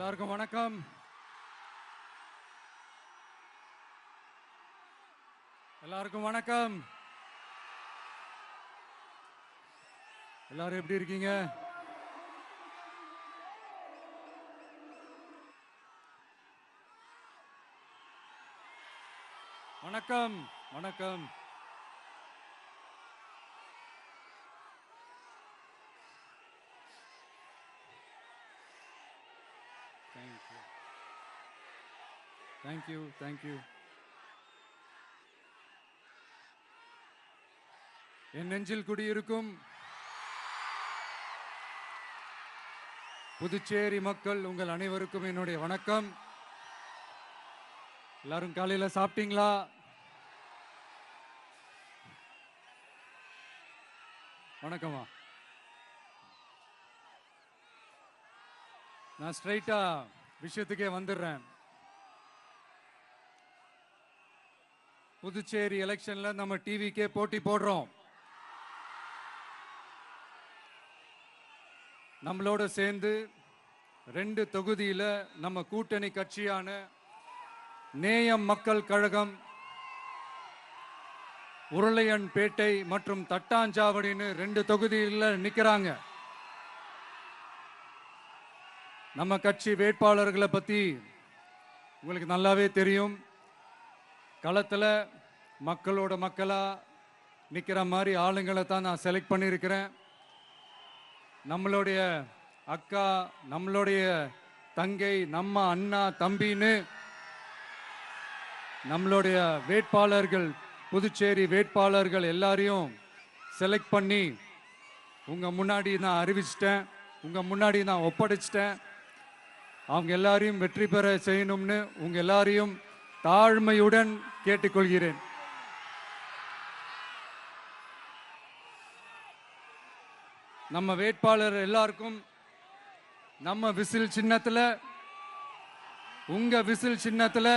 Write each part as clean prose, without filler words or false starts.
எல்லாருக்கும் வணக்கம். எல்லாருக்கும் வணக்கம். எல்லாரும் எப்படி இருக்கீங்க? வணக்கம் வணக்கம். Thank you thank you. என் நெஞ்சில் குடியிருக்கும் புதுச்சேரி மக்கள் உங்கள் அனைவருக்கும் என்னுடைய வணக்கம். எல்லாரும் காலையில சாப்பிட்டீங்களா? வணக்கமா. நான் ஸ்ட்ரைட்டா விஷயத்துக்கே வந்துடுறேன். புதுச்சேரி எலெக்ஷன்ல நம்ம டிவிக்கே போட்டி போடுறோம். நம்மளோட சேர்ந்து 2 தொகுதியில நம்ம கூட்டணி கட்சியான நேயம் மக்கள் கழகம் உருளையன்பேட்டை மற்றும் தட்டாஞ்சாவடின்னு 2 தொகுதியில் நிக்கிறாங்க. நம்ம கட்சி வேட்பாளர்களை பத்தி உங்களுக்கு நல்லாவே தெரியும். களத்தில் மக்களோட மக்களா நிற்கிற மாதிரி ஆளுங்களை தான் நான் செலக்ட் பண்ணியிருக்கிறேன். நம்மளுடைய அக்கா, நம்மளுடைய தங்கை, நம்ம அண்ணா தம்பின்னு நம்மளுடைய வேட்பாளர்கள், புதுச்சேரி வேட்பாளர்கள் எல்லாரையும் செலக்ட் பண்ணி உங்க முன்னாடி நான் அறிவிச்சிட்டேன், உங்க முன்னாடி நான் ஒப்படைச்சிட்டேன். அவங்க எல்லாரையும் வெற்றி பெற செய்யணும்னு உங்க எல்லாரையும் தாழ்மையுடன் கேட்டுக்கொள்கிறேன். நம்ம வேட்பாளர் எல்லாருக்கும் நம்ம விசில் சின்னத்துல, உங்க விசில் சின்னத்துல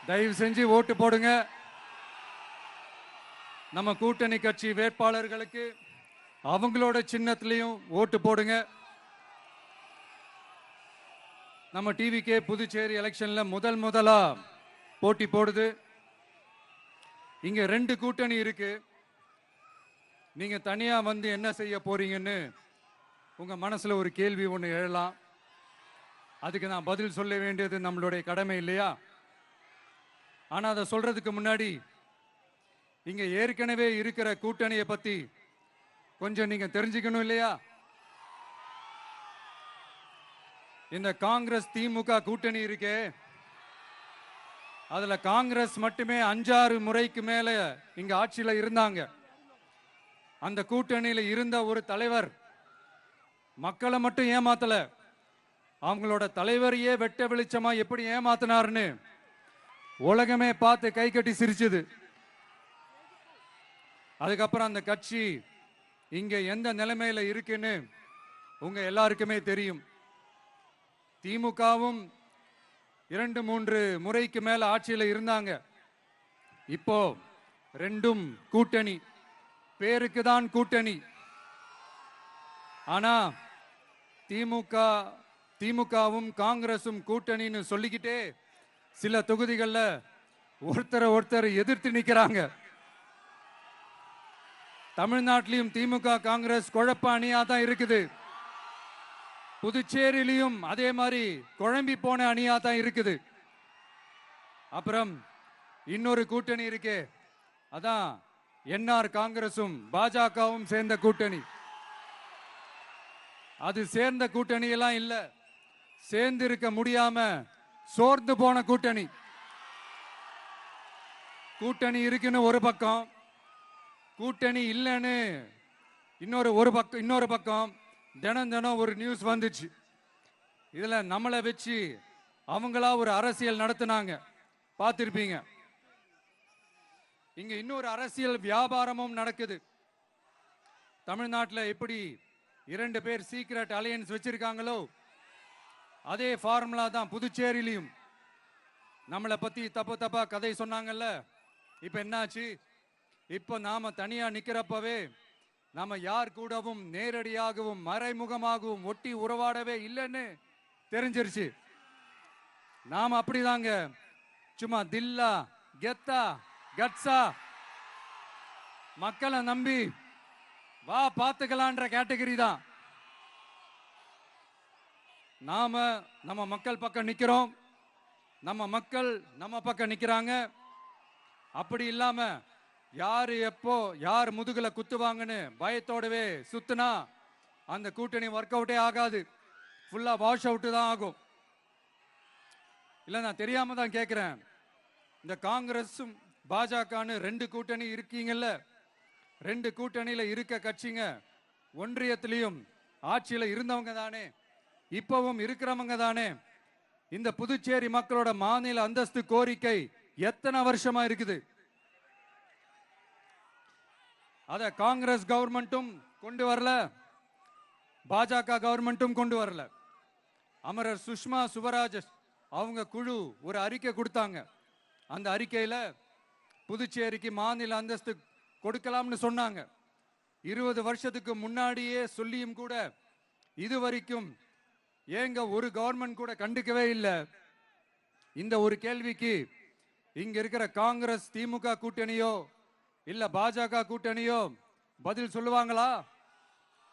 தயவு செஞ்சு ஓட்டு போடுங்க. நம்ம கூட்டணி கட்சி வேட்பாளர்களுக்கு அவங்களோட சின்னத்திலையும் ஓட்டு போடுங்க. நம்ம டிவிக்கே புதுச்சேரி எலெக்ஷன்ல முதலா போட்டி போடுது. இங்க 2 கூட்டணி இருக்கு. நீங்க தனியா வந்து என்ன செய்ய போறீங்கன்னு உங்க மனசுல ஒரு கேள்வி ஒன்று எழலாம். அதுக்கு நான் பதில் சொல்ல வேண்டியது நம்மளுடைய கடமை இல்லையா? ஆனா அதை சொல்றதுக்கு முன்னாடி இங்க ஏற்கனவே இருக்கிற கூட்டணியை பத்தி கொஞ்சம் நீங்க தெரிஞ்சுக்கணும் இல்லையா? இந்த காங்கிரஸ் திமுக கூட்டணி இருக்கே, அதுல காங்கிரஸ் மட்டுமே 5-6 முறைக்கு மேல இங்க ஆட்சியில இருந்தாங்க. அந்த கூட்டணியில இருந்த ஒரு தலைவர் மக்களை மட்டும் ஏமாத்தல, அவங்களோட தலைவரையே வெட்ட வெளிச்சமா எப்படி ஏமாத்தினார்னு உலகமே பார்த்து கை கட்டி சிரிச்சது. அதுக்கப்புறம் அந்த கட்சி இங்க எந்த நிலைமையில இருக்குன்னு உங்க எல்லாருக்குமே தெரியும். திமுகவும் 2-3 முறைக்கு மேல ஆட்சியில இருந்தாங்க. இப்போ 2ம் கூட்டணி, பேருக்கு தான் கூட்டணி. ஆனா திமுகவும் காங்கிரசும் கூட்டணின்னு சொல்லிக்கிட்டே சில தொகுதிகளில் ஒருத்தரை எதிர்த்து நிற்கிறாங்க. தமிழ்நாட்டிலையும் திமுக காங்கிரஸ் குழப்ப அணியா தான் இருக்குது. புதுச்சேரியிலையும் அதே மாதிரி குழம்பி போன அணியா தான் இருக்குது. அப்புறம் இன்னொரு கூட்டணி இருக்கே, அதான் என்ஆர் காங்கிரசும் பாஜகவும் சேர்ந்த கூட்டணி. அது சேர்ந்த கூட்டணி எல்லாம் இல்ல, சேர்ந்து இருக்க முடியாம சோர்ந்து போன கூட்டணி. கூட்டணி இருக்குன்னு ஒரு பக்கம், கூட்டணி இல்லைன்னு இன்னொரு பக்கம் தினம் ஒரு நியூஸ் வந்துச்சு. இதுல நம்மளை வச்சு அவங்களா ஒரு அரசியல் நடத்தினாங்க, பார்த்திருப்பீங்க. இங்க இன்னொரு அரசியல் வியாபாரமும் நடக்குது. தமிழ்நாட்டில் எப்படி 2 பேர் சீக்ரெட் அலையன்ஸ் வச்சிருக்காங்களோ அதே ஃபார்முலா தான் புதுச்சேரியிலையும். நம்மளை பத்தி தப்பா கதை சொன்னாங்கல்ல, இப்ப என்னாச்சு? இப்ப நாம தனியா நிக்கிறப்பவே நம்ம யார் கூடவும் நேரடியாகவும் மறைமுகமாகவும் ஒட்டி உறவாடவே இல்லைன்னு தெரிஞ்சிருச்சு. நாம அப்படிதாங்க, சும்மா தில்லா கெத்தா கட்ஸா மக்களை நம்பி வா பார்த்துக்கலான்ற கேட்டகரி தான். நாம நம்ம மக்கள் பக்கம் நிக்கிறோம், நம்ம மக்கள் நம்ம பக்கம் நிக்கிறாங்க. அப்படி இல்லாம யாரு எப்போ யார் முதுகுல குத்துவாங்கன்னு பயத்தோடவே சுத்துனா அந்த கூட்டணி ஒர்க் அவுட்டே ஆகாது, ஃபுல்லா வாஷ் அவுட் தான் ஆகும். இல்ல நான் தெரியாம தான் கேட்கிறேன், இந்த காங்கிரஸும் பாஜகன்னு ரெண்டு கூட்டணி இருக்கீங்கல்ல, ரெண்டு கூட்டணியில இருக்க கட்சிங்க ஒன்றியத்திலையும் ஆட்சியில இருந்தவங்க தானே, இப்பவும் இருக்கிறவங்க தானே. இந்த புதுச்சேரி மக்களோட மாநில அந்தஸ்து கோரிக்கை எத்தனை வருஷமா இருக்குது? அத காங்கிரஸ் கவர்மெண்ட்டும் கொண்டு வரல, பாஜக கவர்மெண்ட்டும் கொண்டு வரல. அமரர் சுஷ்மா சுவராஜ் அவங்க குழு ஒரு அறிக்கை கொடுத்தாங்க. அந்த அறிக்கையில புதுச்சேரிக்கு மாநில அந்தஸ்து கொடுக்கலாம்னு சொன்னாங்க. 20 வருஷத்துக்கு முன்னாடியே சொல்லியும் கூட இதுவரைக்கும் ஏங்க ஒரு கவர்மெண்ட் கூட கண்டுக்கவே இல்லை. இந்த ஒரு கேள்விக்கு இங்க இருக்கிற காங்கிரஸ் திமுக கூட்டணியோ இல்ல பாஜக கூட்டணியோ பதில் சொல்லுவாங்களா?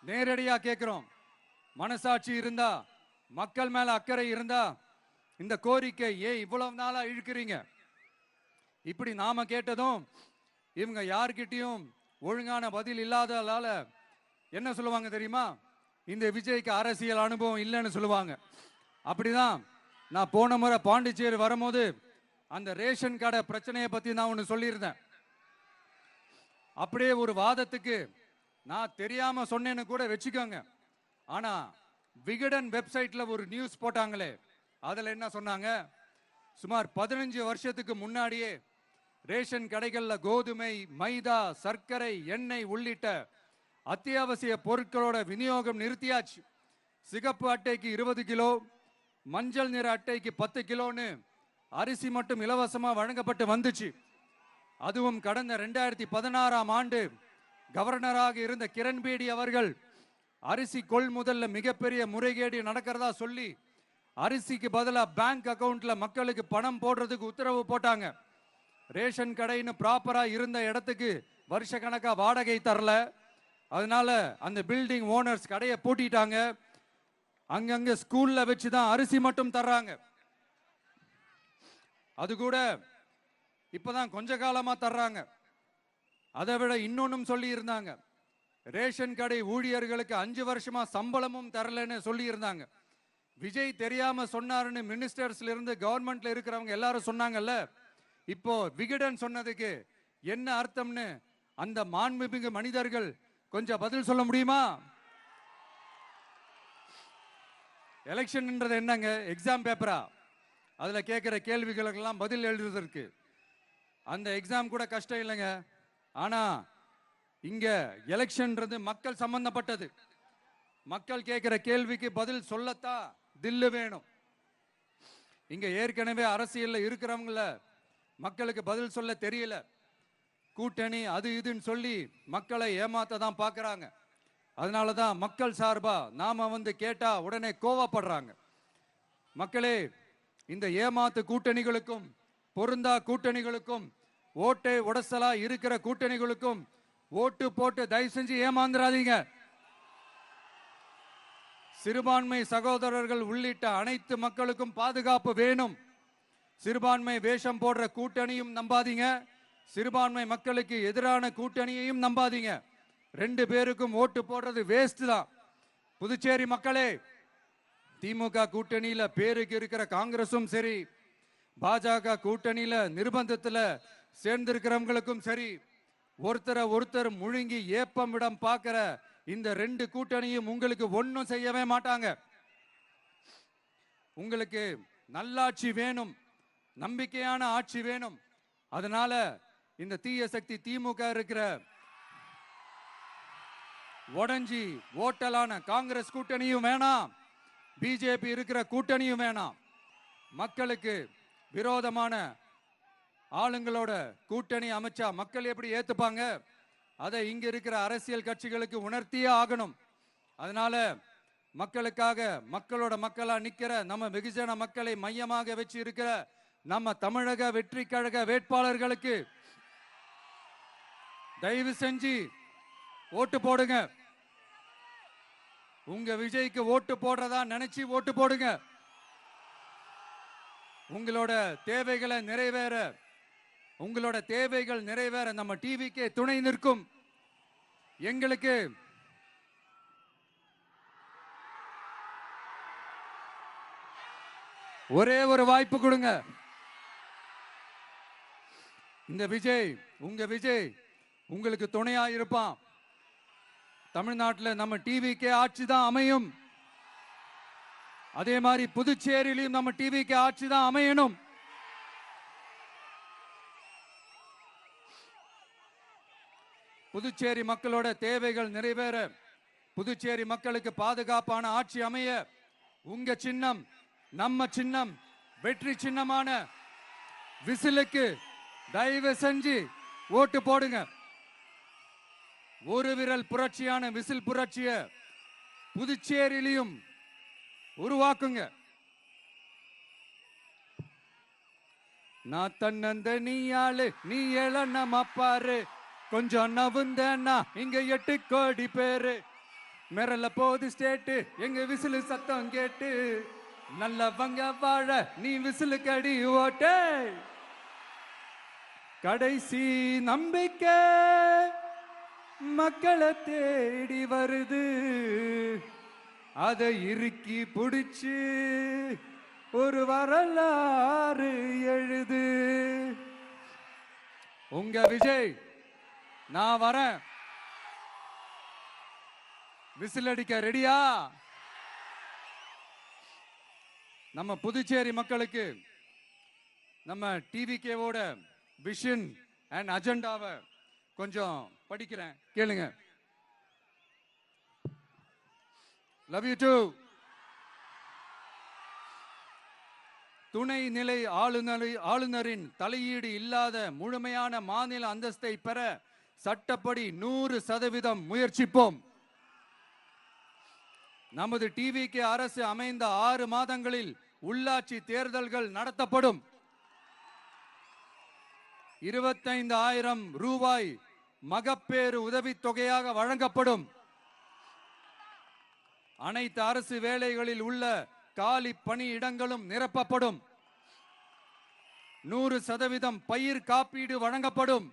நேரடியா கேட்கிறோம். மனசாட்சி இருந்தா, மக்கள் மேல அக்கறை இருந்தா இந்த கோரிக்கை ஏன் இவ்வளவு நாளா இழுக்கிறீங்க? இப்படி நாம கேட்டதும் இவங்க யார்கிட்டயும் ஒழுங்கான பதில் இல்லாததால என்ன சொல்லுவாங்க தெரியுமா? இந்த விஜய்க்கு அரசியல் அனுபவம் இல்லைன்னு சொல்லுவாங்க. அப்படிதான் நான் போன முறை பாண்டிச்சேரி வரும்போது அந்த ரேஷன் கடை பிரச்சனையை பத்தி நான் ஒன்று சொல்லியிருந்தேன். அப்படியே ஒரு வாதத்துக்கு நான் தெரியாம சொன்னேன்னு கூட வச்சுக்கோங்க. ஆனா விகடன் வெப்சைட்ல ஒரு நியூஸ் போட்டாங்களே, அதுல என்ன சொன்னாங்க? சுமார் 15 வருஷத்துக்கு முன்னாடியே ரேஷன் கடைகள்ல கோதுமை, மைதா, சர்க்கரை, எண்ணெய் உள்ளிட்ட அத்தியாவசிய பொருட்களோட விநியோகம் நிறுத்தியாச்சு. சிகப்பு அட்டைக்கு 20 கிலோ, மஞ்சள் நிற அட்டைக்கு 10 கிலோன்னு அரிசி மட்டும் இலவசமா வழங்கப்பட்டு வந்துச்சு. அதுவும் கடந்த 2016ஆம் ஆண்டு கவர்னராக இருந்த கிரண்பேடி அவர்கள் அரிசி கொள்முதல்ல மிகப்பெரிய முறைகேடு நடக்கிறதா சொல்லி அரிசிக்கு பதிலாக பேங்க் அக்கவுண்ட்ல மக்களுக்கு பணம் போடுறதுக்கு உத்தரவு போட்டாங்க. ரேஷன் கடைன்னு ப்ராப்பரா இருந்த இடத்துக்கு வருஷ கணக்கா வாடகை தரல. அதனால அந்த பில்டிங் ஓனர்ஸ் கடையை பூட்டிட்டாங்க. அங்கங்க ஸ்கூல்ல வச்சுதான் அரிசி மட்டும் தர்றாங்க. அது கூட இப்பதான் கொஞ்ச காலமா தர்றாங்க. அதை விட இன்னொன்னும் சொல்லி இருந்தாங்க, ரேஷன் கடை ஊழியர்களுக்கு 5 வருஷமா சம்பளமும் தரலன்னு சொல்லி இருந்தாங்க. விஜய் தெரியாம சொன்னாருன்னு மினிஸ்டர்ஸ்ல இருந்து கவர்மெண்ட்ல இருக்கிறவங்க எல்லாரும் சொன்னாங்கல்ல. இப்போ விகடன் சொன்னதுக்கு என்ன அர்த்தம்னு அந்த மாண்புமிகு மனிதர்கள் கொஞ்சம் பதில் சொல்ல முடியுமா? எலெக்ஷன்ன்றது என்னங்க, எக்ஸாம் பேப்பரா? அதுல கேட்கிற கேள்விகளுக்கெல்லாம் பதில் எழுதுவதற்கு அந்த எக்ஸாம் கூட கஷ்டம் இல்லைங்க. ஆனா இங்க எலெக்ஷன்ன்றது மக்கள் சம்பந்தப்பட்டது. மக்கள் கேட்கிற கேள்விக்கு பதில் சொல்லத்தான் தில்லு வேணும். இங்க ஏற்கனவே அரசியல்ல இருக்கிறவங்கள மக்களுக்கு பதில் சொல்ல தெரியல. கூட்டணி அது இதுன்னு சொல்லி மக்களை ஏமாத்த தான் பார்க்கறாங்க. அதனாலதான் மக்கள் சார்பா நாம வந்து கேட்டா உடனே கோவப்படுறாங்க. மக்களே, இந்த ஏமாத்து கூட்டணிகளுக்கும் பொருந்தா கூட்டணிகளுக்கும் ஓட்டை உடசலா இருக்கிற கூட்டணிகளுக்கும் ஓட்டு போட்டு தயவு செஞ்சு ஏமாந்துராதீங்க. சிறுபான்மை சகோதரர்கள் உள்ளிட்ட அனைத்து மக்களுக்கும் பாதுகாப்பு வேணும். சிறுபான்மை வேஷம் போடுற கூட்டணியும் நம்பாதீங்க, சிறுபான்மை மக்களுக்கு எதிரான கூட்டணியையும் நம்பாதீங்க. 2 பேருக்கும் ஓட்டு போடுறது வேஸ்ட் தான். புதுச்சேரி மக்களே, திமுக கூட்டணியில பேருக்கு இருக்கிற காங்கிரசும் சரி, பாஜக கூட்டணியில நிர்பந்தத்துல சேர்ந்திருக்கிறவங்களுக்கும் சரி, ஒருத்தர் முழுங்கி ஏப்பம் விடம் பார்க்கிற இந்த 2 கூட்டணியும் உங்களுக்கு ஒன்னும் செய்யவே மாட்டாங்க. உங்களுக்கு நல்லாட்சி வேணும், நம்பிக்கையான ஆட்சி வேணும். அதனால இந்த தீய சக்தி திமுக இருக்கிற உடஞ்சி ஓட்டலான காங்கிரஸ் கூட்டணியும் வேணாம், பிஜேபி இருக்கிற கூட்டணியும் வேணாம். மக்களுக்கு விரோதமான ஆளுங்களோட கூட்டணி அமைச்சா மக்கள் எப்படி ஏத்துப்பாங்க? அதை இங்க இருக்கிற அரசியல் கட்சிகளுக்கு உணர்த்தியே ஆகணும். அதனால மக்களுக்காக மக்களோட மக்களா நிக்கிற நம்ம வெகுஜன மக்களை மையமாக வச்சு இருக்கிற நம்ம தமிழக வெற்றி கழக வேட்பாளர்களுக்கு தயவு செஞ்சு ஓட்டு போடுங்க. உங்க விஜய்க்கு ஓட்டு போடுறதா நினைச்சு ஓட்டு போடுங்க. உங்களோட தேவைகளை நிறைவேற, உங்களோட தேவைகள் நிறைவேற நம்ம டிவிக்கே துணை நிற்கும். எங்களுக்கு ஒரே ஒரு வாய்ப்பு கொடுங்க. இந்த விஜய், உங்க விஜய் உங்களுக்கு துணையா இருப்பான். தமிழ்நாட்டில் நம்ம டிவிக்கே ஆட்சி தான் அமையும். அதே மாதிரி புதுச்சேரியிலும் நம்ம டிவிக்கு ஆட்சி தான் அமையணும். புதுச்சேரி மக்களோட தேவைகள் நிறைவேற, புதுச்சேரி மக்களுக்கு பாதுகாப்பான ஆட்சி அமைய உங்க சின்னம், நம்ம சின்னம், வெற்றி சின்னமான விசிலுக்கு தயவு செஞ்சு ஓட்டு போடுங்க. ஒரு விரல் புரட்சியான விசில் புரட்சிய புதுச்சேரியிலும் உருவாக்குங்க. நான் தன்னந்த நீ ஆளு, நீ எழ நம்ம பாரு, கொஞ்சம் நவுந்தேன்னா இங்க 8 கோடி பேரு. மிரல போது ஸ்டேட்டு எங்க விசிலு சத்தம் கேட்டு, நல்லவங்க வாழ நீ விசிலு கடி ஓட்டே. கடைசி நம்பிக்கை மக்களை தேடி வருது, அதை இறுக்கி பிடிச்சு ஒரு வரலாறு எழுது. உங்க விஜய், நான் வரேன். விசில் அடிக்க ரெடியா? நம்ம புதுச்சேரி மக்களுக்கு நம்ம டிவிகேவோட விஷன் அண்ட் அஜெண்டாவை கொஞ்சம் படிக்கிறேன், கேளுங்க. Love you too. துணை நிலை ஆளுநரின் தலையீடு இல்லாத முழுமையான மாநில அந்தஸ்தை பெற சட்டப்படி 100% முயற்சிப்போம். நமது டிவிக்கு அரசு அமைந்த 6 மாதங்களில் உள்ளாட்சி தேர்தல்கள் நடத்தப்படும். 25,000 ரூபாய் மகப்பேறு உதவித்தொகையாக வழங்கப்படும். அனைத்து அரசு வேலைகளில் உள்ள காலி பணியிடங்களும் நிரப்பப்படும். 100% பயிர் காப்பீடு வழங்கப்படும்.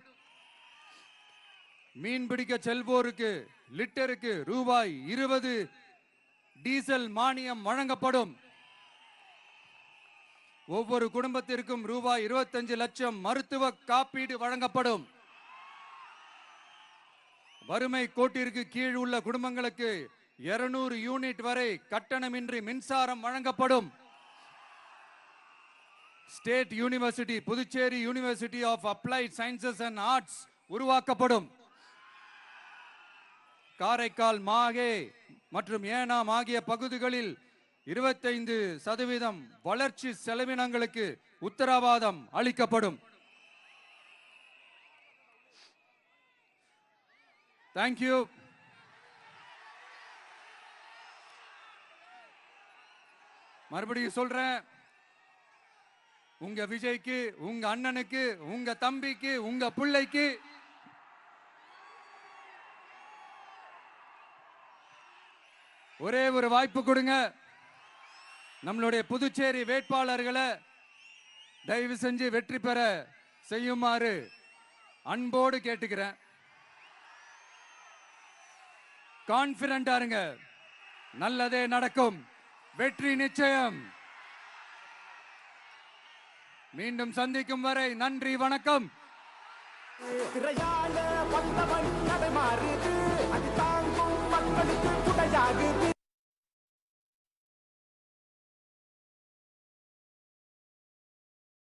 மீன்பிடிக்க செல்வோருக்கு லிட்டருக்கு ரூபாய் 20 டீசல் மானியம் வழங்கப்படும். ஒவ்வொரு குடும்பத்திற்கும் ரூபாய் 25 லட்சம் மருத்துவ காப்பீடு வழங்கப்படும். வறுமை கோட்டிற்கு கீழ் உள்ள குடும்பங்களுக்கு 200 யூனிட் வரை கட்டணமின்றி மின்சாரம் வழங்கப்படும். State university, Puducherry university of applied sciences and arts உருவாக்கப்படும். காரைக்கால், மாஹே மற்றும் ஏனாம் ஆகிய பகுதிகளில் 25% வளர்ச்சி செலவினங்களுக்கு உத்தரவாதம் அளிக்கப்படும். தேங்க்யூ. மறுபடியும் சொல்றேன், உங்க விஜய்க்கு, உங்க அண்ணனுக்கு, உங்க தம்பிக்கு, உங்க பிள்ளைக்கு ஒரே ஒரு வாய்ப்பு கொடுங்க. நம்மளுடைய புதுச்சேரி வேட்பாளர்களை தயவு செஞ்சு வெற்றி பெற செய்யுமாறு அன்போடு கேட்டுக்கிறேன். கான்பிடண்டா இருங்க, நல்லதே நடக்கும், வெற்றி நிச்சயம். மீண்டும் சந்திக்கும் வரை நன்றி, வணக்கம். மக்களுக்கு துணையாகுது.